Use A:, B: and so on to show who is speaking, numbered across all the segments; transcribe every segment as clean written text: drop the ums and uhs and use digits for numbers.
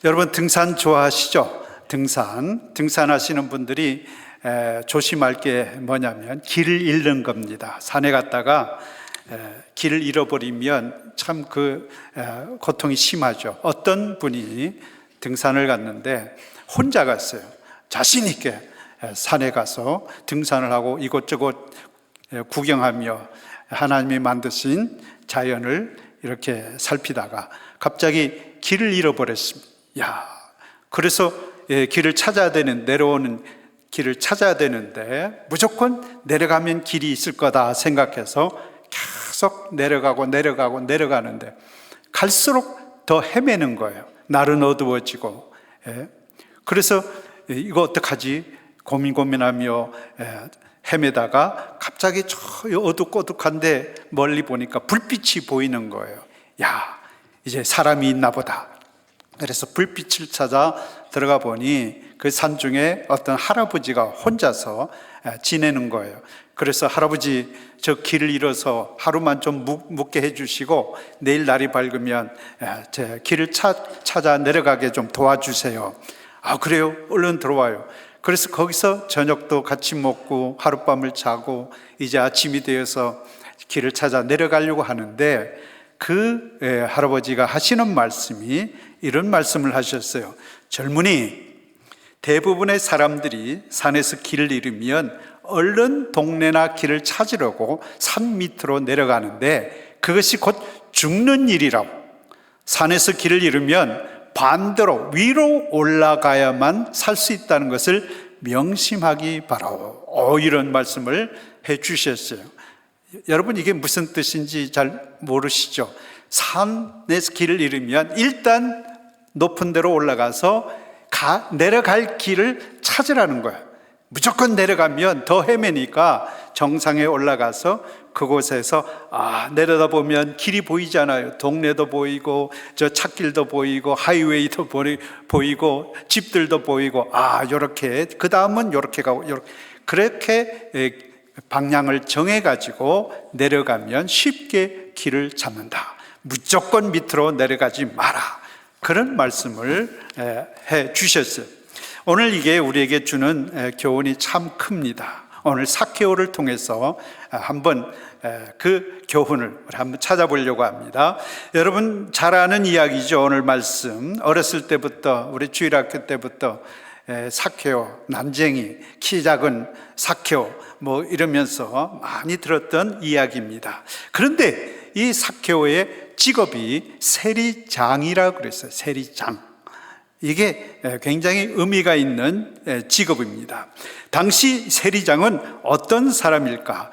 A: 여러분 등산 좋아하시죠? 등산하시는 분들이 조심할 게 뭐냐면 길을 잃는 겁니다. 산에 갔다가 길을 잃어버리면 참 고통이 심하죠. 어떤 분이 등산을 갔는데 혼자 갔어요. 자신 있게 산에 가서 등산을 하고 이곳저곳 구경하며 하나님이 만드신 자연을 이렇게 살피다가 갑자기 길을 잃어버렸습니다. 그래서 길을 찾아야 내려오는 길을 찾아야 되는데 무조건 내려가면 길이 있을 거다 생각해서 계속 내려가는데 갈수록 더 헤매는 거예요. 날은 어두워지고. 그래서 이거 어떡하지? 고민하며 헤매다가 갑자기 저 어둑어둑한데 멀리 보니까 불빛이 보이는 거예요. 이제 사람이 있나 보다. 그래서 불빛을 찾아 들어가 보니 그 산 중에 어떤 할아버지가 혼자서 지내는 거예요. 그래서 할아버지, 저 길을 잃어서 하루만 좀 묵게 해주시고 내일 날이 밝으면 제 길을 찾아 내려가게 좀 도와주세요. 그래요? 얼른 들어와요. 그래서 거기서 저녁도 같이 먹고 하룻밤을 자고 이제 아침이 되어서 길을 찾아 내려가려고 하는데 그 할아버지가 하시는 말씀이 이런 말씀을 하셨어요. 젊은이, 대부분의 사람들이 산에서 길을 잃으면 얼른 동네나 길을 찾으려고 산 밑으로 내려가는데 그것이 곧 죽는 일이라고. 산에서 길을 잃으면 반대로 위로 올라가야만 살 수 있다는 것을 명심하기 바라오. 이런 말씀을 해 주셨어요. 여러분, 이게 무슨 뜻인지 잘 모르시죠? 산에서 길을 잃으면 일단 높은 데로 올라가서 내려갈 길을 찾으라는 거예요. 무조건 내려가면 더 헤매니까 정상에 올라가서 그곳에서 내려다보면 길이 보이잖아요. 동네도 보이고 저 찻길도 보이고 하이웨이도 보이고 집들도 보이고 요렇게, 그 다음은 요렇게 가고 그렇게 방향을 정해가지고 내려가면 쉽게 길을 잡는다. 무조건 밑으로 내려가지 마라. 그런 말씀을 해 주셨어요. 오늘 이게 우리에게 주는 교훈이 참 큽니다. 오늘 삭개오를 통해서 한번 그 교훈을 한번 찾아보려고 합니다. 여러분 잘 아는 이야기죠. 오늘 말씀, 어렸을 때부터, 우리 주일학교 때부터 삭개오, 난쟁이, 키 작은 삭개오 이러면서 많이 들었던 이야기입니다. 그런데 이 삭개오의 직업이 세리장이라고 그랬어요. 세리장. 이게 굉장히 의미가 있는 직업입니다. 당시 세리장은 어떤 사람일까?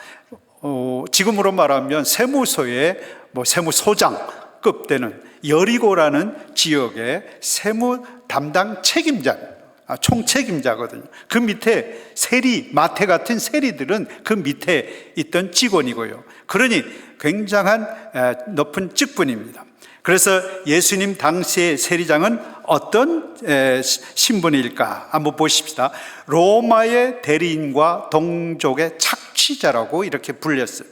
A: 지금으로 말하면 세무소의 세무소장급 되는 여리고라는 지역의 세무 담당 책임자, 총책임자거든요. 그 밑에 세리, 마태 같은 세리들은 그 밑에 있던 직원이고요. 그러니 굉장한 높은 직분입니다. 그래서 예수님 당시의 세리장은 어떤 신분일까? 한번 보십시다. 로마의 대리인과 동족의 착취자라고 이렇게 불렸어요.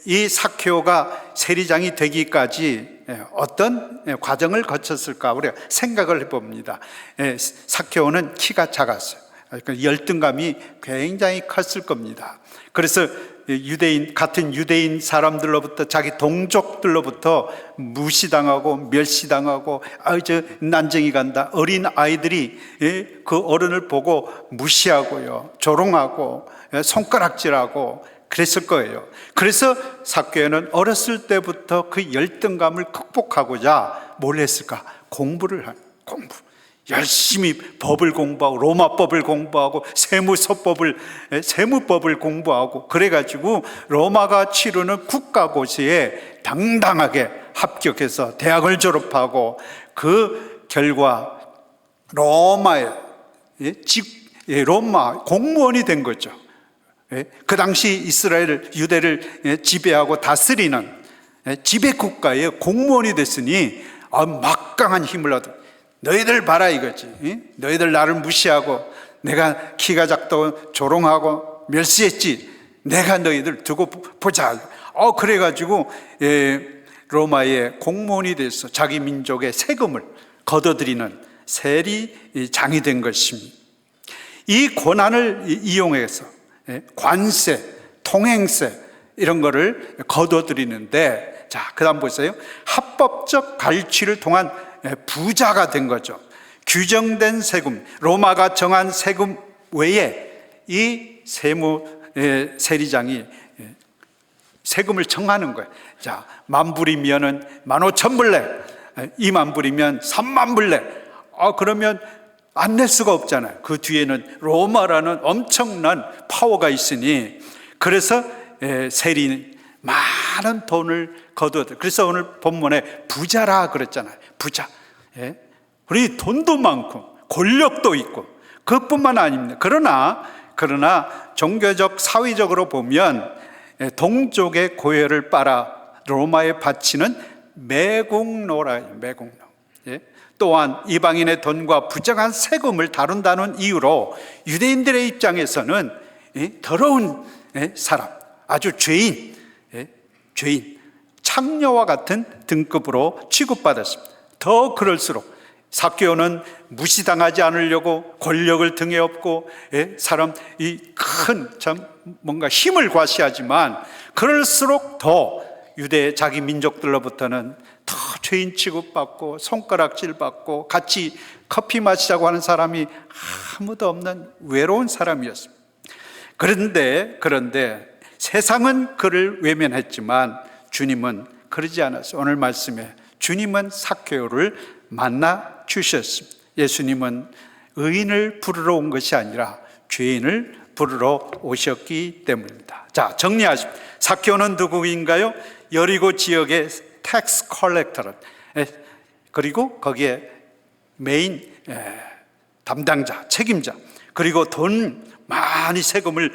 A: 이 삭개오가 세리장이 되기까지 어떤 과정을 거쳤을까 우리가 생각을 해봅니다. 삭개오는 키가 작았어요. 열등감이 굉장히 컸을 겁니다. 그래서 같은 유대인 사람들로부터, 자기 동족들로부터 무시당하고 멸시당하고 저 난쟁이 간다. 어린 아이들이 그 어른을 보고 무시하고요, 조롱하고 손가락질하고 그랬을 거예요. 그래서 삭개오는 어렸을 때부터 그 열등감을 극복하고자 뭘 했을까? 공부. 열심히 법을 공부하고 로마법을 공부하고 세무법을 공부하고 그래가지고 로마가 치르는 국가고시에 당당하게 합격해서 대학을 졸업하고 그 결과 로마 공무원이 된 거죠. 그 당시 이스라엘 유대를 지배하고 다스리는 지배국가의 공무원이 됐으니 막강한 힘을 얻어. 너희들 봐라 이거지. 너희들 나를 무시하고 내가 키가 작다고 조롱하고 멸시했지. 내가 너희들 두고 보자. 그래가지고 로마의 공무원이 돼서 자기 민족의 세금을 거둬들이는 세리장이 된 것입니다. 이 권한을 이용해서 관세, 통행세 이런 거를 거둬들이는데, 자, 그 다음 보세요. 합법적 갈취를 통한 부자가 된 거죠. 규정된 세금, 로마가 정한 세금 외에 이 세리장이 세금을 정하는 거예요. 자, 10,000불이면은 15,000불내, 20,000불이면 30,000불내. 그러면 안 낼 수가 없잖아요. 그 뒤에는 로마라는 엄청난 파워가 있으니, 그래서 세리는 많은 돈을 거두었다. 그래서 오늘 본문에 부자라 그랬잖아요. 부자. 우리 돈도 많고 권력도 있고 그것뿐만 아닙니다. 그러나 종교적, 사회적으로 보면 동족의 고열을 빨아 로마에 바치는 매국노라, 매국노. 또한 이방인의 돈과 부정한 세금을 다룬다는 이유로 유대인들의 입장에서는 더러운 사람, 아주 죄인, 창녀와 같은 등급으로 취급받았습니다. 더 그럴수록 삭개오는 무시당하지 않으려고 권력을 등에 업고 사람 이 큰 참 뭔가 힘을 과시하지만, 그럴수록 더 유대 자기 민족들로부터는 더 죄인 취급받고 손가락질 받고 같이 커피 마시자고 하는 사람이 아무도 없는 외로운 사람이었습니다. 그런데 세상은 그를 외면했지만 주님은 그러지 않았어요. 오늘 말씀에 주님은 삭개오를 만나 주셨습니다. 예수님은 의인을 부르러 온 것이 아니라 죄인을 부르러 오셨기 때문입니다. 자, 정리하십시오. 삭개오는 누구인가요? 여리고 지역의 텍스 컬렉터를, 그리고 거기에 메인 담당자, 책임자, 그리고 돈 많이 세금을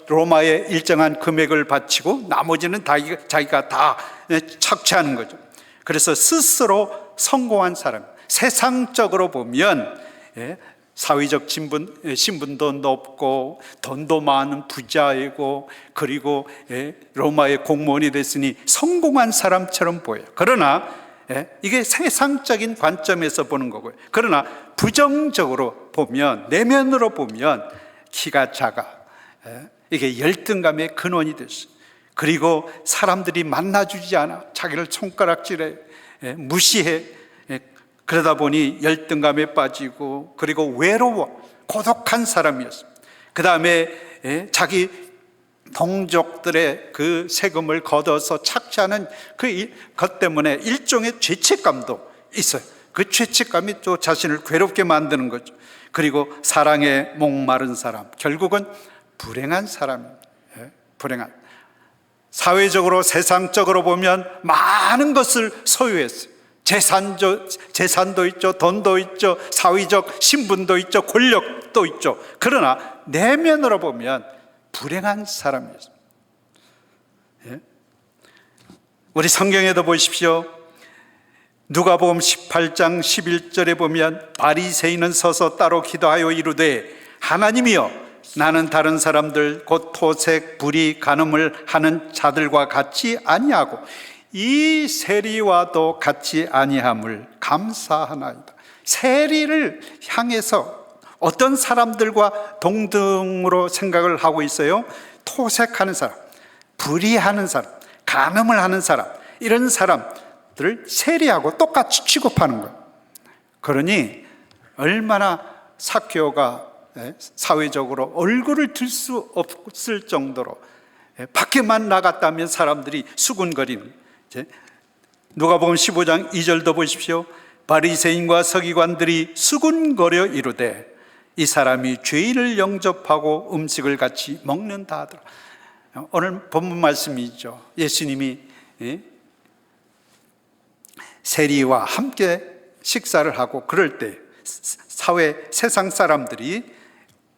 A: 로마에 일정한 금액을 바치고 나머지는 자기가 다 착취하는 거죠. 그래서 스스로 성공한 사람, 세상적으로 보면 사회적 신분도 높고 돈도 많은 부자이고, 그리고 로마의 공무원이 됐으니 성공한 사람처럼 보여요. 그러나 이게 세상적인 관점에서 보는 거고요. 그러나 부정적으로 보면, 내면으로 보면 키가 작아, 이게 열등감의 근원이 됐어요. 그리고 사람들이 만나주지 않아, 자기를 손가락질해, 무시해. 그러다 보니 열등감에 빠지고, 그리고 외로워, 고독한 사람이었습니다. 그 다음에 자기 동족들의 그 세금을 걷어서 착취하는 것 때문에 일종의 죄책감도 있어요. 그 죄책감이 또 자신을 괴롭게 만드는 거죠. 그리고 사랑에 목마른 사람, 결국은 불행한 사람입니다. 불행한. 사회적으로, 세상적으로 보면 많은 것을 소유했어요. 재산도 있죠, 돈도 있죠, 사회적 신분도 있죠, 권력도 있죠. 그러나 내면으로 보면 불행한 사람이었습니다. 우리 성경에도 보십시오. 누가복음 18장 11절에 보면 바리새인은 서서 따로 기도하여 이르되, 하나님이여, 나는 다른 사람들 곧 토색, 불의, 간음을 하는 자들과 같이 아니하고 이 세리와도 같이 아니함을 감사하나이다. 세리를 향해서 어떤 사람들과 동등으로 생각을 하고 있어요? 토색하는 사람, 불의하는 사람, 간음을 하는 사람, 이런 사람들을 세리하고 똑같이 취급하는 거예요. 그러니 얼마나 삭개오가 사회적으로 얼굴을 들 수 없을 정도로 밖에만 나갔다면 사람들이 수군거리는. 누가복음 15장 2절도 보십시오. 바리새인과 서기관들이 수군거려 이르되, 이 사람이 죄인을 영접하고 음식을 같이 먹는다 하더라. 오늘 본문 말씀이죠. 예수님이 세리와 함께 식사를 하고 그럴 때 세상 사람들이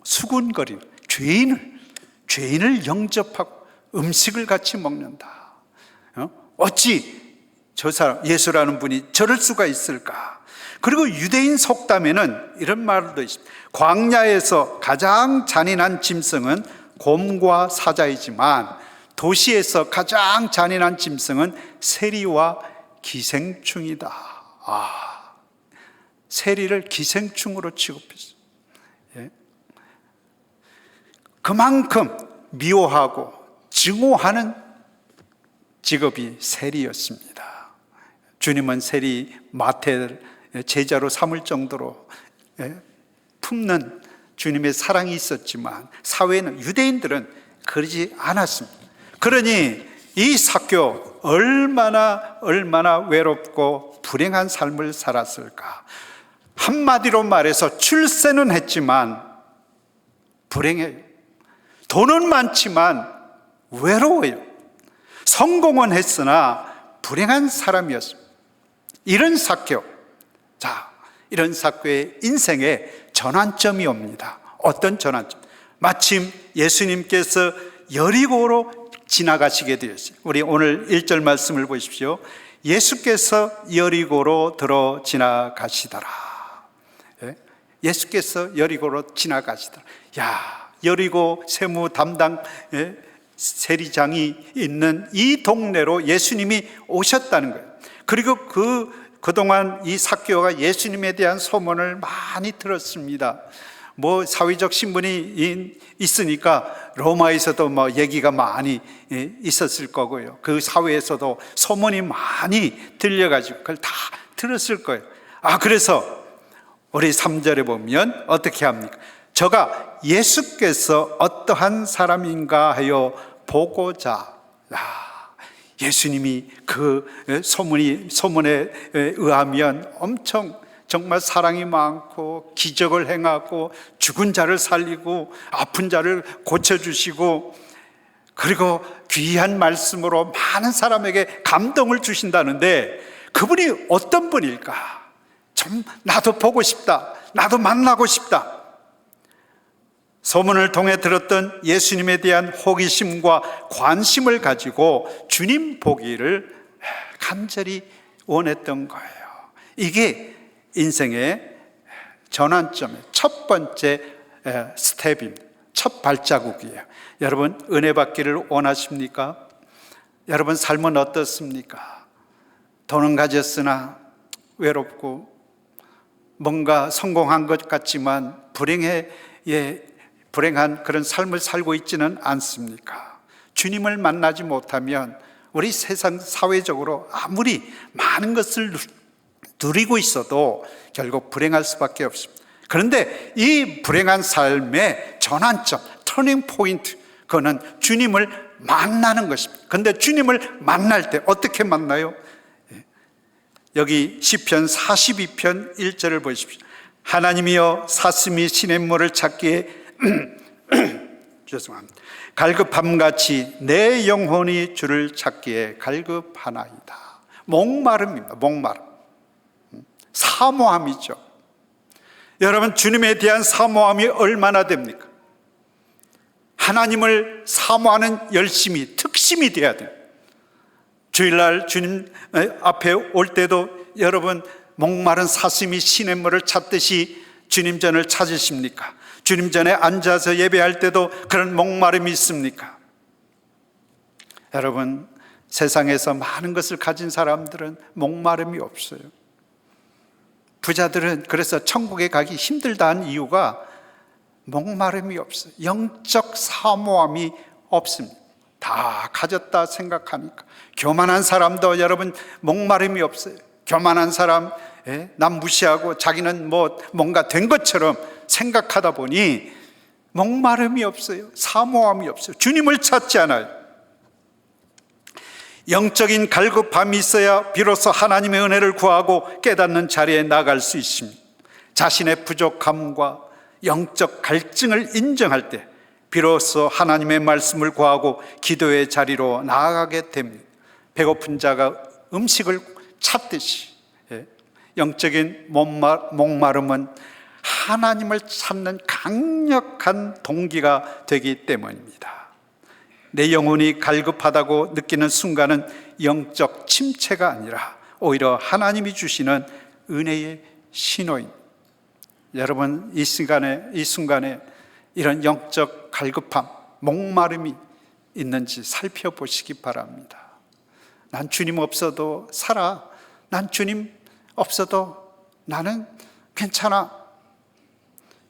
A: 수군거리는, 죄인을 영접하고 음식을 같이 먹는다. 어찌 저 사람, 예수라는 분이 저럴 수가 있을까? 그리고 유대인 속담에는 이런 말도 있습니다. 광야에서 가장 잔인한 짐승은 곰과 사자이지만 도시에서 가장 잔인한 짐승은 세리와 기생충이다. 세리를 기생충으로 취급했어요. 예. 그만큼 미워하고 증오하는 직업이 세리였습니다. 주님은 세리 마태를 제자로 삼을 정도로 품는 주님의 사랑이 있었지만 사회는, 유대인들은 그러지 않았습니다. 그러니 이 삭개오 얼마나 외롭고 불행한 삶을 살았을까. 한마디로 말해서 출세는 했지만 불행해요. 돈은 많지만 외로워요. 성공은 했으나 불행한 사람이었습니다. 이런 삭개오, 이런 삭개오의 인생에 전환점이 옵니다. 어떤 전환점? 마침 예수님께서 여리고로 지나가시게 되었어요. 우리 오늘 1절 말씀을 보십시오. 예수께서 여리고로 들어 지나가시더라. 예수께서 여리고로 지나가시더라. 여리고 세무 담당 세리장이 있는 이 동네로 예수님이 오셨다는 거예요. 그리고 그동안 이 삭개오가 예수님에 대한 소문을 많이 들었습니다. 사회적 신분이 있으니까 로마에서도 얘기가 많이 있었을 거고요. 그 사회에서도 소문이 많이 들려가지고 그걸 다 들었을 거예요. 그래서 우리 3절에 보면 어떻게 합니까? 저가 예수께서 어떠한 사람인가 하여 보고자. 예수님이 그 소문에 의하면 엄청 정말 사랑이 많고 기적을 행하고 죽은 자를 살리고 아픈 자를 고쳐주시고 그리고 귀한 말씀으로 많은 사람에게 감동을 주신다는데 그분이 어떤 분일까? 좀 나도 보고 싶다. 나도 만나고 싶다. 소문을 통해 들었던 예수님에 대한 호기심과 관심을 가지고 주님 보기를 간절히 원했던 거예요. 이게 인생의 전환점의 첫 번째 스텝입니다. 첫 발자국이에요. 여러분, 은혜 받기를 원하십니까? 여러분 삶은 어떻습니까? 돈은 가졌으나 외롭고 뭔가 성공한 것 같지만 불행한 그런 삶을 살고 있지는 않습니까? 주님을 만나지 못하면 우리 세상 사회적으로 아무리 많은 것을 누리고 있어도 결국 불행할 수밖에 없습니다. 그런데 이 불행한 삶의 전환점, 터닝 포인트, 그거는 주님을 만나는 것입니다. 그런데 주님을 만날 때 어떻게 만나요? 여기 시편 42편 1절을 보십시오. 하나님이여 사슴이 시냇물을 찾기에 죄송합니다. 갈급함같이 내 영혼이 주를 찾기에 갈급하나이다. 목마름입니다. 목마름. 사모함이죠. 여러분, 주님에 대한 사모함이 얼마나 됩니까? 하나님을 사모하는 열심이, 특심이 돼야 돼요. 주일날 주님 앞에 올 때도 여러분 목마른 사슴이 시냇물을 찾듯이 주님 전을 찾으십니까? 주님 전에 앉아서 예배할 때도 그런 목마름이 있습니까? 여러분, 세상에서 많은 것을 가진 사람들은 목마름이 없어요. 부자들은 그래서 천국에 가기 힘들다는 이유가 목마름이 없어요. 영적 사모함이 없습니다. 다 가졌다 생각하니까. 교만한 사람도 여러분 목마름이 없어요. 교만한 사람, 남 무시하고 자기는 뭔가 된 것처럼 생각하다 보니 목마름이 없어요. 사모함이 없어요. 주님을 찾지 않아요. 영적인 갈급함이 있어야 비로소 하나님의 은혜를 구하고 깨닫는 자리에 나갈 수 있습니다. 자신의 부족함과 영적 갈증을 인정할 때 비로소 하나님의 말씀을 구하고 기도의 자리로 나아가게 됩니다. 배고픈 자가 음식을 찾듯이 영적인 목마름은 하나님을 찾는 강력한 동기가 되기 때문입니다. 내 영혼이 갈급하다고 느끼는 순간은 영적 침체가 아니라 오히려 하나님이 주시는 은혜의 신호입니다. 여러분, 이 순간에 이런 영적 갈급함, 목마름이 있는지 살펴보시기 바랍니다. 난 주님 없어도 살아. 난 주님 없어도 나는 괜찮아.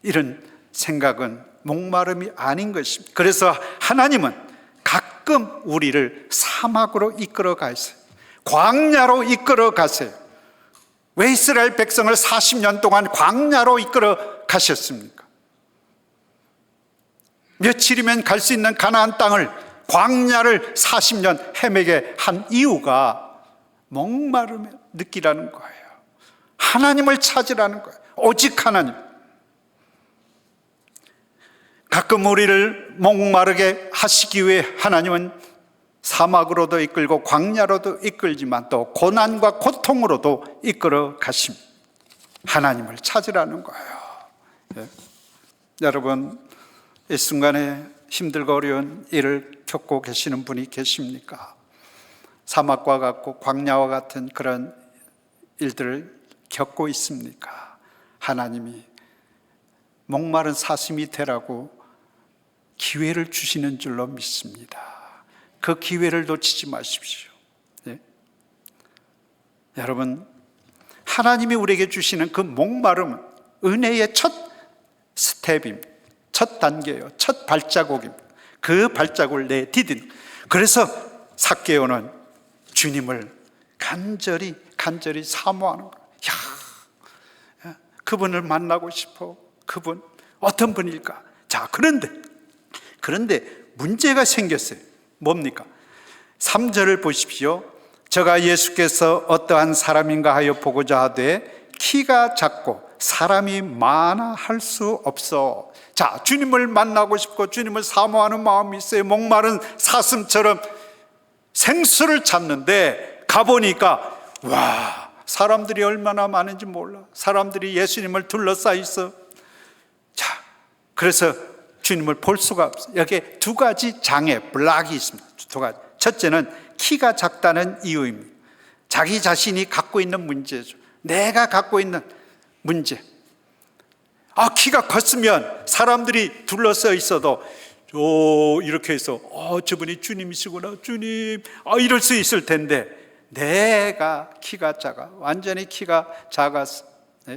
A: 이런 생각은 목마름이 아닌 것입니다. 그래서 하나님은 가끔 우리를 사막으로 이끌어 가세요. 광야로 이끌어 가세요. 왜 이스라엘 백성을 40년 동안 광야로 이끌어 가셨습니까? 며칠이면 갈 수 있는 가나안 땅을 광야를 40년 헤매게 한 이유가 목마름을 느끼라는 거예요. 하나님을 찾으라는 거예요. 오직 하나님. 가끔 우리를 목마르게 하시기 위해 하나님은 사막으로도 이끌고 광야로도 이끌지만 또 고난과 고통으로도 이끌어 가십니다. 하나님을 찾으라는 거예요. 예. 여러분, 이 순간에 힘들고 어려운 일을 겪고 계시는 분이 계십니까? 사막과 같고 광야와 같은 그런 일들을 겪고 있습니까? 하나님이 목마른 사슴이 되라고 기회를 주시는 줄로 믿습니다. 그 기회를 놓치지 마십시오. 네? 여러분, 하나님이 우리에게 주시는 그 목마름은 은혜의 첫 스텝입니다. 첫 단계예요. 첫 발자국입니다. 그 발자국을 내디딘. 그래서 삭개오는 주님을 간절히 사모하는 거예요. 야, 그분을 만나고 싶어. 그분 어떤 분일까? 자, 그런데 문제가 생겼어요. 뭡니까? 3절을 보십시오. 저가 예수께서 어떠한 사람인가 하여 보고자 하되 키가 작고 사람이 많아 할 수 없어. 자, 주님을 만나고 싶고 주님을 사모하는 마음이 있어요. 목마른 사슴처럼 생수를 찾는데 가보니까 와, 사람들이 얼마나 많은지 몰라. 사람들이 예수님을 둘러싸여 있어. 자, 그래서 주님을 볼 수가 없어요. 여기에 두 가지 장애, 블락이 있습니다. 두 가지. 첫째는 키가 작다는 이유입니다. 자기 자신이 갖고 있는 문제죠. 내가 갖고 있는 문제. 키가 컸으면 사람들이 둘러싸여 있어도 이렇게 해서 저분이 주님이시구나, 주님, 이럴 수 있을 텐데 내가 키가 작아. 완전히 키가 작아서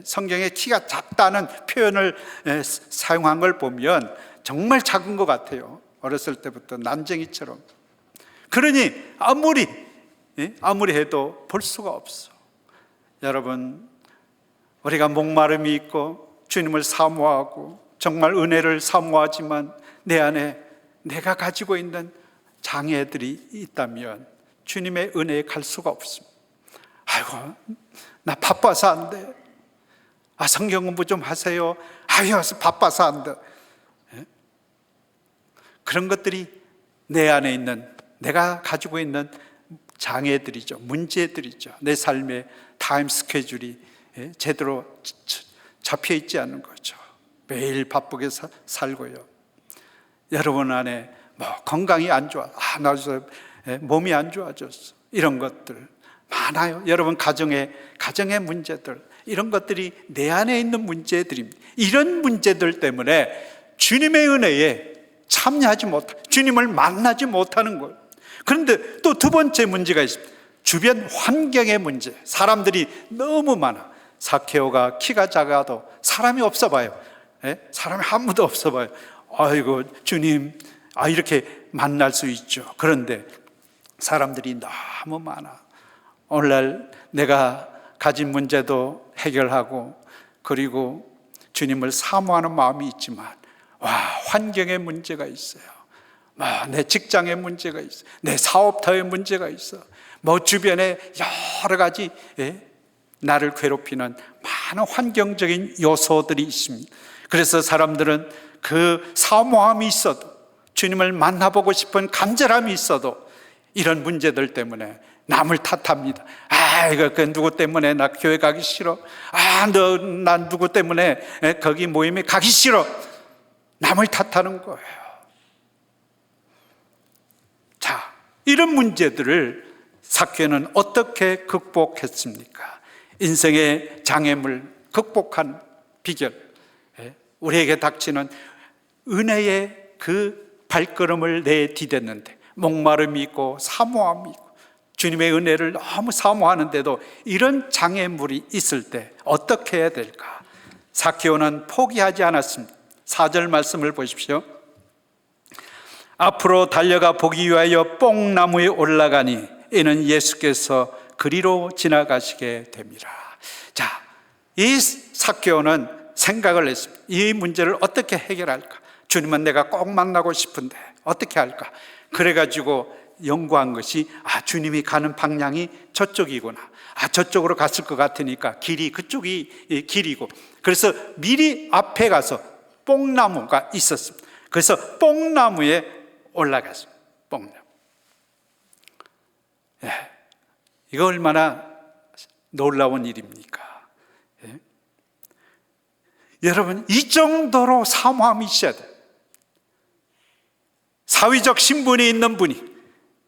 A: 성경에 키가 작다는 표현을 사용한 걸 보면 정말 작은 것 같아요. 어렸을 때부터 난쟁이처럼. 그러니 아무리 해도 볼 수가 없어. 여러분, 우리가 목마름이 있고 주님을 사모하고 정말 은혜를 사모하지만 내 안에 내가 가지고 있는 장애들이 있다면 주님의 은혜에 갈 수가 없습니다. 아이고, 나 바빠서 안 돼. 성경 공부 좀 하세요. 바빠서 안 돼. 그런 것들이 내 안에 있는, 내가 가지고 있는 장애들이죠. 문제들이죠. 내 삶의 타임 스케줄이 제대로 잡혀 있지 않는 거죠. 매일 바쁘게 살고요. 여러분 안에 건강이 안 좋아. 나 몸이 안 좋아졌어. 이런 것들 많아요. 여러분 가정의 문제들, 이런 것들이 내 안에 있는 문제들입니다. 이런 문제들 때문에 주님의 은혜에 참여하지 못하고 주님을 만나지 못하는 거예요. 그런데 또 두 번째 문제가 있습니다. 주변 환경의 문제. 사람들이 너무 많아. 삭개오가 키가 작아도 사람이 없어 봐요. 사람이 아무도 없어 봐요. 아이고 주님, 이렇게 만날 수 있죠. 그런데 사람들이 너무 많아. 오늘날 내가 가진 문제도 해결하고 그리고 주님을 사모하는 마음이 있지만 환경에 문제가 있어요. 내 직장에 문제가 있어. 내 사업터에 문제가 있어. 주변에 여러 가지 나를 괴롭히는 많은 환경적인 요소들이 있습니다. 그래서 사람들은 그 사모함이 있어도, 주님을 만나보고 싶은 간절함이 있어도 이런 문제들 때문에 남을 탓합니다. 이거 누구 때문에 나 교회 가기 싫어. 난 누구 때문에 거기 모임에 가기 싫어. 남을 탓하는 거예요. 자, 이런 문제들을 삭개오는 어떻게 극복했습니까? 인생의 장애물 극복한 비결, 우리에게 닥치는 은혜의 그 발걸음을 내디뎠는데 목마름이 있고 사모함이 있고 주님의 은혜를 너무 사모하는데도 이런 장애물이 있을 때 어떻게 해야 될까? 삭개오는 포기하지 않았습니다. 4절 말씀을 보십시오. 앞으로 달려가 보기 위하여 뽕나무에 올라가니 이는 예수께서 그리로 지나가시게 됩니다. 자, 이 삭개오는 생각을 했습니다. 이 문제를 어떻게 해결할까? 주님은 내가 꼭 만나고 싶은데 어떻게 할까? 그래가지고 연구한 것이 주님이 가는 방향이 저쪽이구나. 저쪽으로 갔을 것 같으니까 길이 그쪽이 길이고, 그래서 미리 앞에 가서 뽕나무가 있었습니다. 그래서 뽕나무에 올라갔습니다. 뽕나무. 이거 얼마나 놀라운 일입니까? 여러분, 이 정도로 사모함이 있어야 돼요. 사회적 신분이 있는 분이,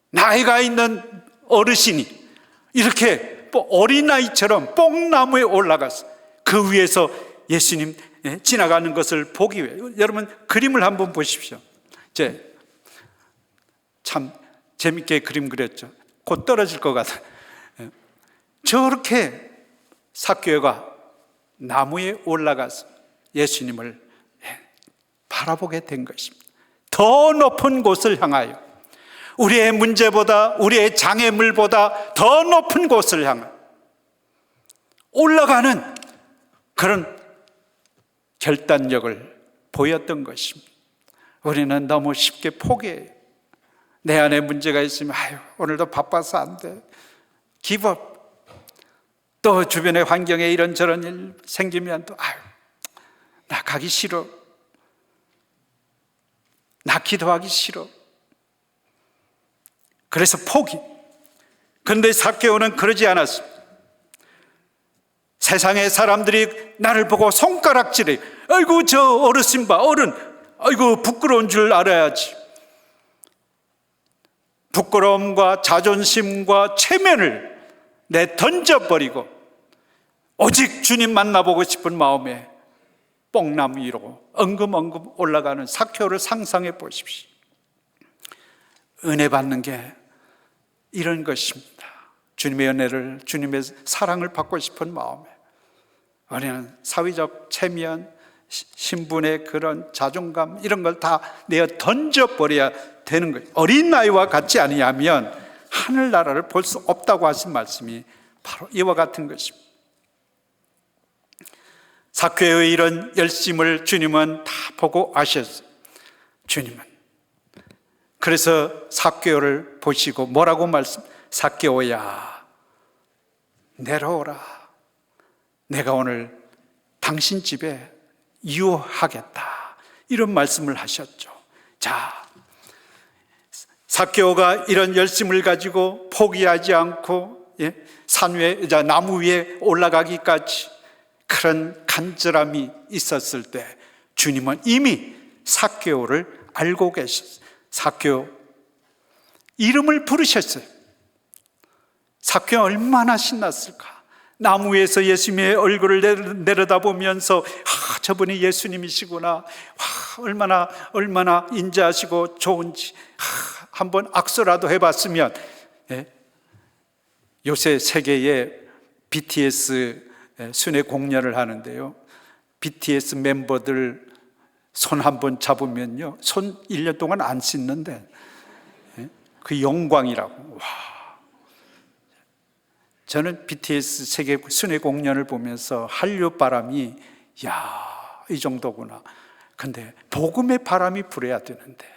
A: 나이가 있는 어르신이 이렇게 어린아이처럼 뽕나무에 올라가서 그 위에서 예수님 지나가는 것을 보기 위해, 여러분 그림을 한번 보십시오. 참 재밌게 그림 그렸죠. 곧 떨어질 것 같아요. 저렇게 삭개오가 나무에 올라가서 예수님을 바라보게 된 것입니다. 더 높은 곳을 향하여, 우리의 문제보다, 우리의 장애물보다 더 높은 곳을 향하여 올라가는 그런 결단력을 보였던 것입니다. 우리는 너무 쉽게 포기해요. 내 안에 문제가 있으면 오늘도 바빠서 안 돼, 기법. 또 주변의 환경에 이런저런 일 생기면 또 나 가기 싫어, 나 기도하기 싫어. 그래서 포기. 그런데 삭개오는 그러지 않았습니다. 세상의 사람들이 나를 보고 손가락질해. 아이고 저 어르신 봐, 어른, 아이고 부끄러운 줄 알아야지. 부끄러움과 자존심과 체면을 던져버리고 오직 주님 만나보고 싶은 마음에 뽕나무 위로 엉금엉금 올라가는 삭개오를 상상해 보십시오. 은혜 받는 게 이런 것입니다. 주님의 은혜를, 주님의 사랑을 받고 싶은 마음에 우리는 사회적 체면, 신분의 그런 자존감, 이런 걸 다 내어 던져버려야 되는 거예요. 어린 나이와 같지 아니하면 하늘나라를 볼 수 없다고 하신 말씀이 바로 이와 같은 것입니다. 삭개오의 이런 열심을 주님은 다 보고 아셨어요. 주님은 그래서 삭개오를 보시고 뭐라고 삭개오야, 내려오라. 내가 오늘 당신 집에 유하겠다. 이런 말씀을 하셨죠. 자, 삭개오가 이런 열심을 가지고 포기하지 않고 산 위에, 나무 위에 올라가기까지 그런 간절함이 있었을 때 주님은 이미 삭개오를 알고 계셨어요. 삭개오 이름을 부르셨어요. 삭개오 얼마나 신났을까. 나무 위에서 예수님의 얼굴을 내려다보면서 저분이 예수님이시구나, 얼마나 인자하시고 좋은지 한번 악수라도 해봤으면. 요새 세계에 BTS 순회 공연을 하는데요, BTS 멤버들 손 한번 잡으면요, 손 1년 동안 안 씻는데 그 영광이라고. 저는 BTS 세계 순회 공연을 보면서 한류 바람이 이 정도구나. 근데 복음의 바람이 불어야 되는데,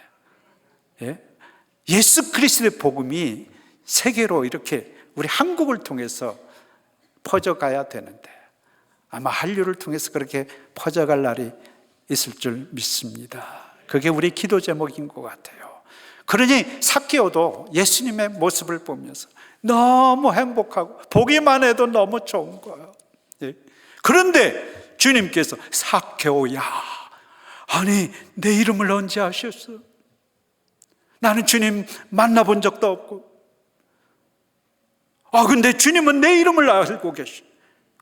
A: 예수 그리스도의 복음이 세계로 이렇게 우리 한국을 통해서 퍼져가야 되는데 아마 한류를 통해서 그렇게 퍼져갈 날이 있을 줄 믿습니다. 그게 우리 기도 제목인 것 같아요. 그러니 삭개오도 예수님의 모습을 보면서 너무 행복하고 보기만 해도 너무 좋은 거예요. 그런데 주님께서 삭개오야, 아니 내 이름을 언제 아셨어? 나는 주님 만나본 적도 없고. 근데 주님은 내 이름을 알고 계셔.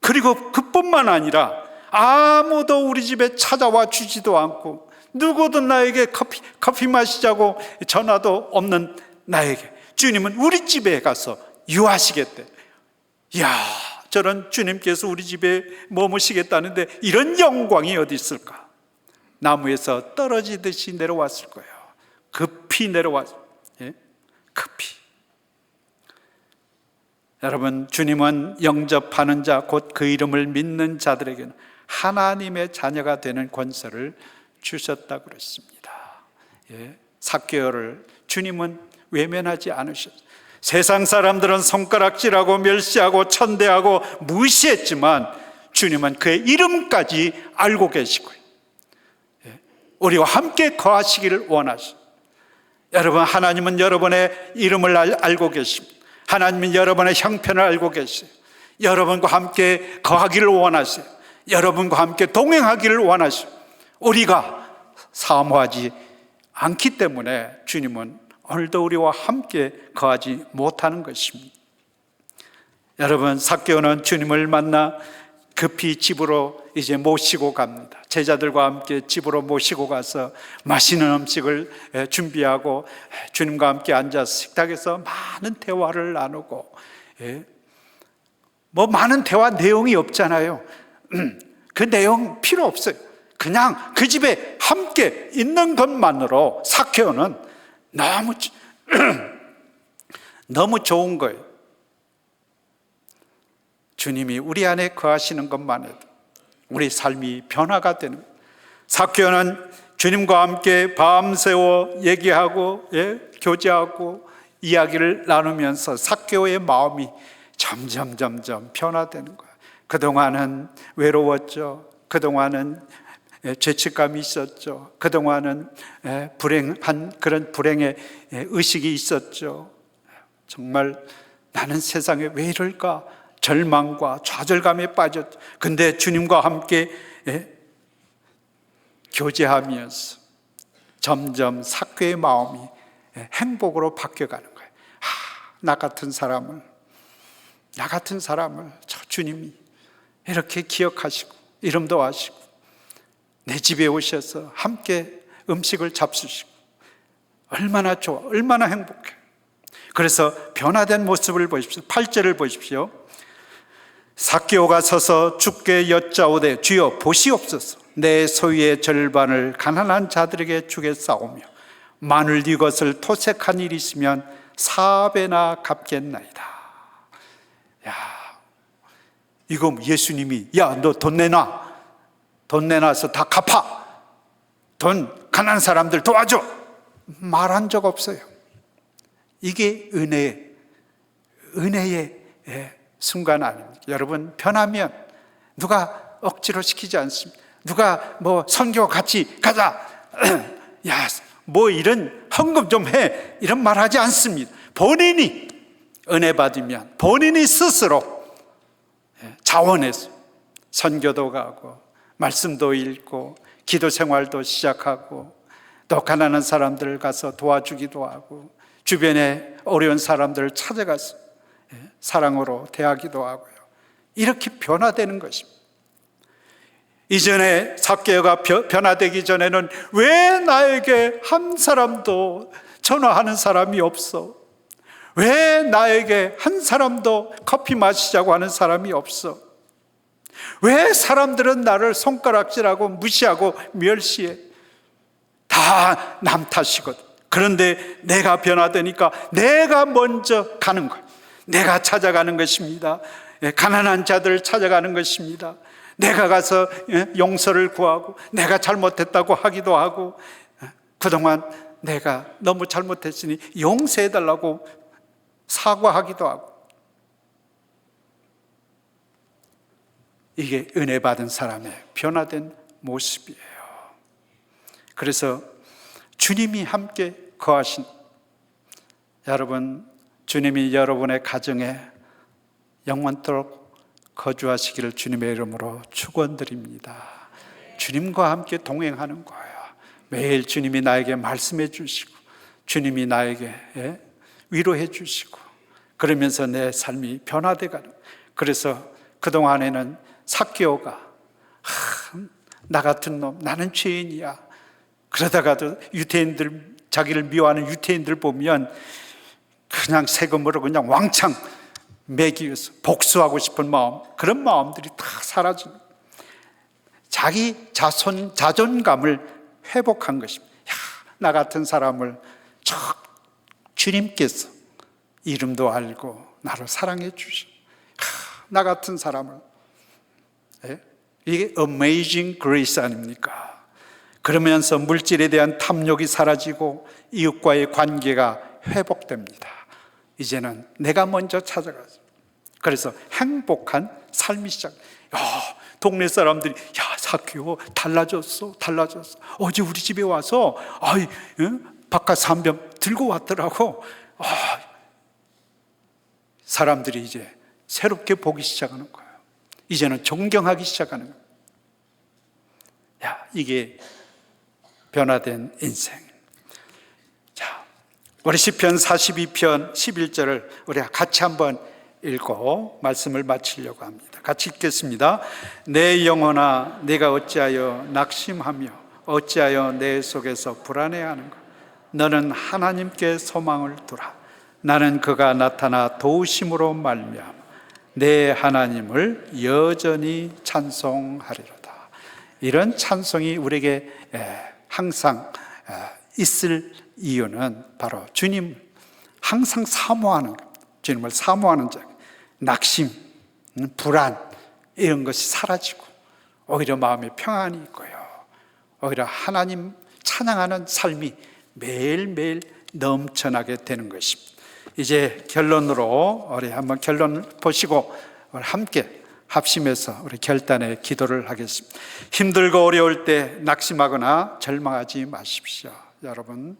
A: 그리고 그뿐만 아니라 아무도 우리 집에 찾아와 주지도 않고, 누구도 나에게 커피 마시자고 전화도 없는 나에게 주님은 우리 집에 가서 유하시겠대. 이야, 저런 주님께서 우리 집에 머무시겠다는데 이런 영광이 어디 있을까? 나무에서 떨어지듯이 내려왔을 거예요. 급히 내려왔어요. 예? 급히. 여러분, 주님은 영접하는 자, 곧 그 이름을 믿는 자들에게는 하나님의 자녀가 되는 권세를 주셨다고 그랬습니다. 예? 삭개오를 주님은 외면하지 않으셨어요. 세상 사람들은 손가락질하고 멸시하고 천대하고 무시했지만 주님은 그의 이름까지 알고 계시고요. 예? 우리와 함께 거하시기를 원하십니다. 여러분, 하나님은 여러분의 이름을 알고 계십니다. 하나님은 여러분의 형편을 알고 계세요. 여러분과 함께 거하기를 원하세요. 여러분과 함께 동행하기를 원하세요. 우리가 사모하지 않기 때문에 주님은 오늘도 우리와 함께 거하지 못하는 것입니다. 여러분, 삭개오는 주님을 만나 급히 집으로 이제 모시고 갑니다. 제자들과 함께 집으로 모시고 가서 맛있는 음식을 준비하고 주님과 함께 앉아서 식탁에서 많은 대화를 나누고, 뭐 많은 대화 내용이 없잖아요. 그 내용 필요 없어요. 그냥 그 집에 함께 있는 것만으로 삭개오는 너무 좋은 거예요. 주님이 우리 안에 거하시는 것만 해도 우리 삶이 변화가 되는 거예요. 삭개오는 주님과 함께 밤새워 얘기하고, 교제하고 이야기를 나누면서 삭개오의 마음이 점점 변화되는 거예요. 그동안은 외로웠죠. 그동안은 죄책감이 있었죠. 그동안은 불행한 그런 불행의 의식이 있었죠. 정말 나는 세상에 왜 이럴까? 절망과 좌절감에 빠졌죠. 근데 주님과 함께 교제하면서 점점 삭개의 마음이 행복으로 바뀌어가는 거예요. 나 같은 사람을 저 주님이 이렇게 기억하시고 이름도 아시고 내 집에 오셔서 함께 음식을 잡수시고 얼마나 좋아, 얼마나 행복해. 그래서 변화된 모습을 보십시오. 8절을 보십시오. 삭개오가 서서 주께 여짜오되 주여 보시옵소서. 내 소유의 절반을 가난한 자들에게 주겠사오며 만일 이것을 토색한 일이 있으면 4배나 갚겠나이다. 야, 이거 예수님이 너 돈 내놔, 돈 내놔서 다 갚아, 돈 가난한 사람들 도와줘 말한 적 없어요. 이게 은혜의 순간 아닙니까? 여러분, 변하면 누가 억지로 시키지 않습니다. 누가 뭐 선교 같이 가자, 야, 뭐 이런 헌금 좀 해, 이런 말 하지 않습니다. 본인이 은혜 받으면 본인이 스스로 자원해서 선교도 가고 말씀도 읽고 기도 생활도 시작하고 또 가난한 사람들 가서 도와주기도 하고 주변에 어려운 사람들을 찾아가서 사랑으로 대하기도 하고요. 이렇게 변화되는 것입니다. 이전에 삭개오가 변화되기 전에는 왜 나에게 한 사람도 전화하는 사람이 없어? 왜 나에게 한 사람도 커피 마시자고 하는 사람이 없어? 왜 사람들은 나를 손가락질하고 무시하고 멸시해? 다 남 탓이거든. 그런데 내가 변화되니까 내가 먼저 가는 거예요. 내가 찾아가는 것입니다. 가난한 자들을 찾아가는 것입니다. 내가 가서 용서를 구하고 내가 잘못했다고 하기도 하고 그동안 내가 너무 잘못했으니 용서해달라고 사과하기도 하고. 이게 은혜 받은 사람의 변화된 모습이에요. 그래서 주님이 함께 거하신, 여러분, 주님이 여러분의 가정에 영원토록 거주하시기를 주님의 이름으로 축원드립니다. 주님과 함께 동행하는 거예요. 매일 주님이 나에게 말씀해 주시고 주님이 나에게 위로해 주시고 그러면서 내 삶이 변화돼 가는. 그래서 그동안에는 삭개오가 나 같은 놈, 나는 죄인이야. 그러다가도 유대인들, 자기를 미워하는 유대인들 보면 그냥 세금으로 그냥 왕창 매기 위해서 복수하고 싶은 마음, 그런 마음들이 다 사라지는, 자기 자존감을 회복한 것입니다. 나 같은 사람을 주님께서 이름도 알고 나를 사랑해 주셔. 나 같은 사람을, 이게 Amazing Grace 아닙니까? 그러면서 물질에 대한 탐욕이 사라지고 이웃과의 관계가 회복됩니다. 이제는 내가 먼저 찾아가서, 그래서 행복한 삶이 시작. 동네 사람들이 사키오 달라졌어. 어제 우리 집에 와서 바카스 한 병 들고 왔더라고. 사람들이 이제 새롭게 보기 시작하는 거예요. 이제는 존경하기 시작하는 거예요. 이게 변화된 인생. 자, 우리 시편 42편 11절을 우리가 같이 한번 읽고 말씀을 마치려고 합니다. 같이 읽겠습니다. 내 영혼아, 내가 어찌하여 낙심하며 어찌하여 내 속에서 불안해하는가? 너는 하나님께 소망을 두라. 나는 그가 나타나 도우심으로 말미암아 내 하나님을 여전히 찬송하리로다. 이런 찬송이 우리에게 항상 있을 이유는 바로 주님 항상 사모하는 것, 주님을 사모하는 자, 낙심, 불안 이런 것이 사라지고 오히려 마음에 평안이 있고요, 오히려 하나님 찬양하는 삶이 매일매일 넘쳐나게 되는 것입니다. 이제 결론으로 우리 한번 결론을 보시고 우리 함께 합심해서 우리 결단의 기도를 하겠습니다. 힘들고 어려울 때 낙심하거나 절망하지 마십시오. 여러분,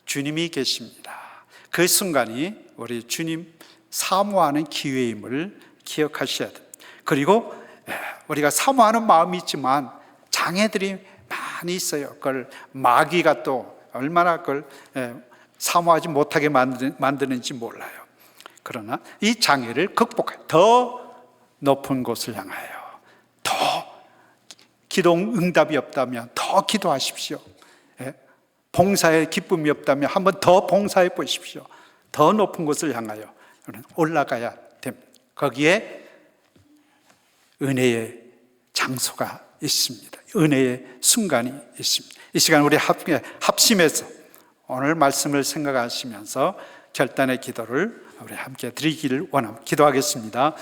A: 주님이 계십니다. 그 순간이 우리 주님 사모하는 기회임을 기억하셔야 됩니다. 그리고 우리가 사모하는 마음이 있지만 장애들이 많이 있어요. 그걸 마귀가 또 얼마나 그걸 사모하지 못하게 만드는지 몰라요. 그러나 이 장애를 극복해 더 높은 곳을 향하여, 더 기도 응답이 없다면 더 기도하십시오. 봉사의 기쁨이 없다면 한번 더 봉사해 보십시오. 더 높은 곳을 향하여 올라가야 됩니다. 거기에 은혜의 장소가 있습니다. 은혜의 순간이 있습니다. 이 시간 우리 합심해서 오늘 말씀을 생각하시면서 결단의 기도를 우리 함께 드리기를 원합니다. 기도하겠습니다.